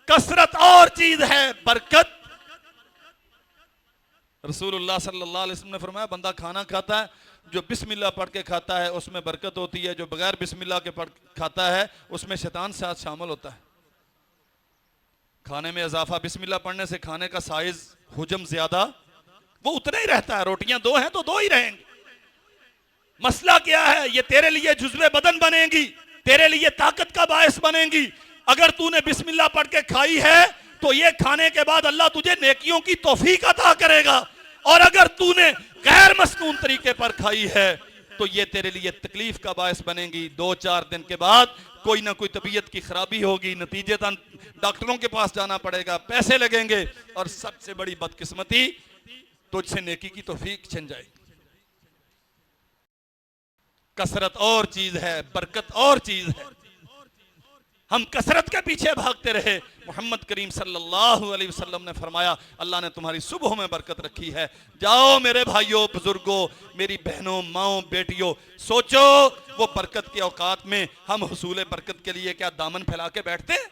कसरत और चीज है, बरकत। रसूलुल्लाह सल्लल्लाहु अलैहि वसल्लम ने फरमाया, बंदा खाना खाता है, जो बिस्मिल्लाह पढ़ के खाता है उसमें बरकत होती है, जो बगैर बिस्मिल्लाह के पढ़ खाता है उसमें शैतान साथ शामिल होता है। खाने में इजाफा, बिस्मिल्लाह पढ़ने से खाने का साइज, हुजम ज्यादा, वो उतना ही रहता है। रोटियां दो हैं तो दो ही रहेंगी। मसला क्या है, ये तेरे लिए जुज़्वे बदन बनेंगी, तेरे लिए ताकत का बायस बनेंगी। अगर तूने बिस्मिल्लाह पढ़ के खाई है तो ये खाने के बाद अल्लाह तुझे नेकियों की तौफीक अता करेगा, और अगर तूने गैर मसनून तरीके पर खाई है तो ये तेरे लिए तकलीफ का बायस बनेंगी। 2-4 दिन के बाद कोई ना कोई तबीयत की खराबी होगी, नतीजतन डॉक्टरों के पास जाना पड़ेगा, पैसे लगेंगे, और सबसे बड़ी बदकिस्मती, तुझसे नेकी की तौफीक छिन जाएगी। कसरत और चीज है, बरकत और चीज है। हम कसरत के पीछे भागते रहे। मोहम्मद करीम सल्लल्लाहु अलैहि वसल्लम ने फरमाया, अल्लाह ने तुम्हारी सुबह में बरकत रखी है। जाओ मेरे भाइयों, बुजुर्गों, मेरी बहनों, माओ, बेटियों, सोचो वो बरकत के औकात में हम हुसूल बरकत के लिए क्या दामन फैला के बैठते हैं?